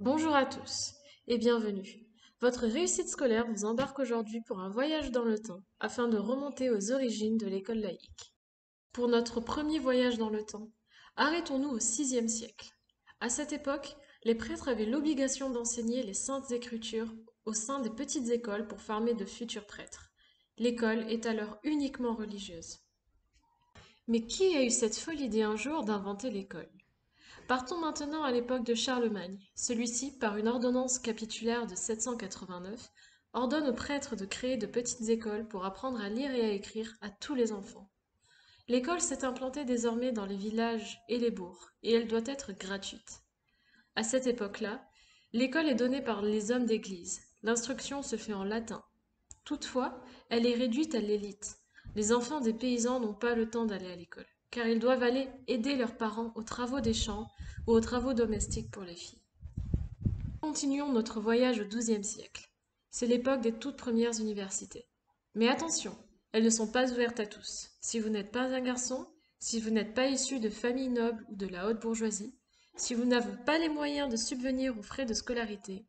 Bonjour à tous et bienvenue. Votre réussite scolaire vous embarque aujourd'hui pour un voyage dans le temps afin de remonter aux origines de l'école laïque. Pour notre premier voyage dans le temps, arrêtons-nous au VIe siècle. À cette époque, les prêtres avaient l'obligation d'enseigner les saintes écritures au sein des petites écoles pour former de futurs prêtres. L'école est alors uniquement religieuse. Mais qui a eu cette folle idée un jour d'inventer l'école? Partons maintenant à l'époque de Charlemagne. Celui-ci, par une ordonnance capitulaire de 789, ordonne aux prêtres de créer de petites écoles pour apprendre à lire et à écrire à tous les enfants. L'école s'est implantée désormais dans les villages et les bourgs, et elle doit être gratuite. À cette époque-là, l'école est donnée par les hommes d'église. L'instruction se fait en latin. Toutefois, elle est réduite à l'élite. Les enfants des paysans n'ont pas le temps d'aller à l'école, car ils doivent aller aider leurs parents aux travaux des champs ou aux travaux domestiques pour les filles. Continuons notre voyage au XIIe siècle. C'est l'époque des toutes premières universités. Mais attention, elles ne sont pas ouvertes à tous. Si vous n'êtes pas un garçon, si vous n'êtes pas issu de famille noble ou de la haute bourgeoisie, si vous n'avez pas les moyens de subvenir aux frais de scolarité,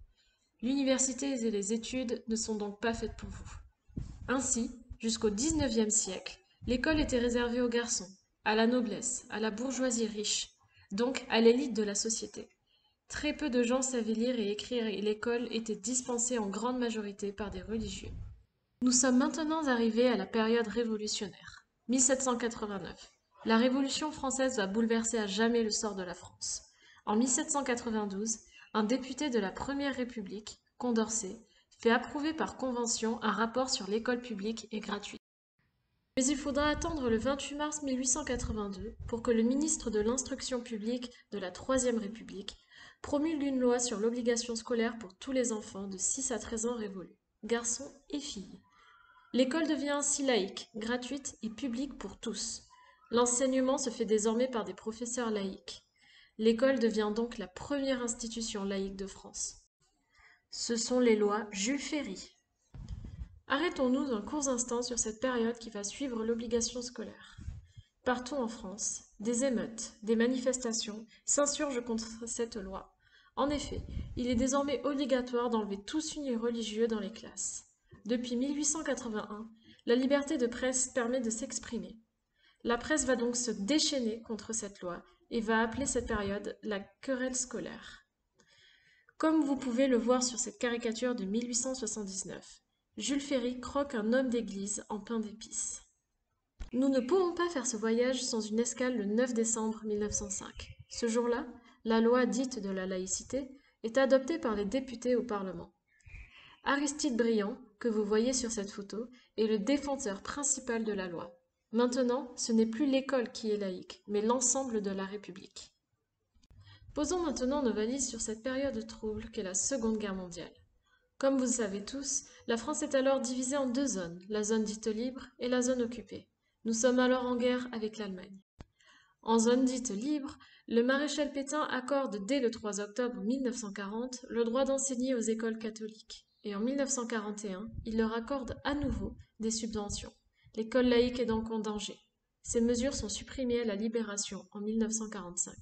l'université et les études ne sont donc pas faites pour vous. Ainsi, jusqu'au XIXe siècle, l'école était réservée aux garçons, à la noblesse, à la bourgeoisie riche, donc à l'élite de la société. Très peu de gens savaient lire et écrire et l'école était dispensée en grande majorité par des religieux. Nous sommes maintenant arrivés à la période révolutionnaire, 1789. La Révolution française va bouleverser à jamais le sort de la France. En 1792, un député de la Première République, Condorcet, fait approuver par convention un rapport sur l'école publique et gratuite. Mais il faudra attendre le 28 mars 1882 pour que le ministre de l'Instruction publique de la Troisième République promulgue une loi sur l'obligation scolaire pour tous les enfants de 6 à 13 ans révolus, garçons et filles. L'école devient ainsi laïque, gratuite et publique pour tous. L'enseignement se fait désormais par des professeurs laïques. L'école devient donc la première institution laïque de France. Ce sont les lois Jules Ferry. Arrêtons-nous un court instant sur cette période qui va suivre l'obligation scolaire. Partout en France, des émeutes, des manifestations s'insurgent contre cette loi. En effet, il est désormais obligatoire d'enlever tout signe religieux dans les classes. Depuis 1881, la liberté de presse permet de s'exprimer. La presse va donc se déchaîner contre cette loi et va appeler cette période la querelle scolaire. Comme vous pouvez le voir sur cette caricature de 1879, Jules Ferry croque un homme d'église en pain d'épices. Nous ne pouvons pas faire ce voyage sans une escale le 9 décembre 1905. Ce jour-là, la loi dite de la laïcité est adoptée par les députés au Parlement. Aristide Briand, que vous voyez sur cette photo, est le défenseur principal de la loi. Maintenant, ce n'est plus l'école qui est laïque, mais l'ensemble de la République. Posons maintenant nos valises sur cette période trouble qu'est la Seconde Guerre mondiale. Comme vous le savez tous, la France est alors divisée en deux zones, la zone dite libre et la zone occupée. Nous sommes alors en guerre avec l'Allemagne. En zone dite libre, le maréchal Pétain accorde dès le 3 octobre 1940 le droit d'enseigner aux écoles catholiques. Et en 1941, il leur accorde à nouveau des subventions. L'école laïque est donc en danger. Ces mesures sont supprimées à la Libération en 1945.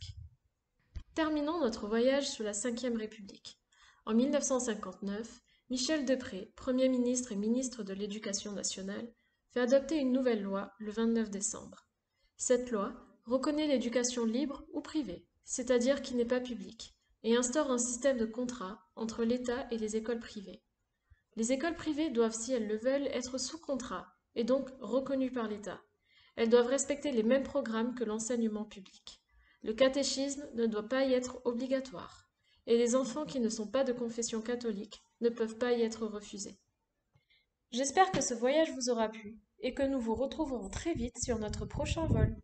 Terminons notre voyage sous la Ve République. En 1959, Michel Deprez, Premier ministre et ministre de l'Éducation nationale, fait adopter une nouvelle loi le 29 décembre. Cette loi reconnaît l'éducation libre ou privée, c'est-à-dire qui n'est pas publique, et instaure un système de contrat entre l'État et les écoles privées. Les écoles privées doivent, si elles le veulent, être sous contrat, et donc reconnues par l'État. Elles doivent respecter les mêmes programmes que l'enseignement public. Le catéchisme ne doit pas y être obligatoire, et les enfants qui ne sont pas de confession catholique ne peuvent pas y être refusés. J'espère que ce voyage vous aura plu et que nous vous retrouverons très vite sur notre prochain vol.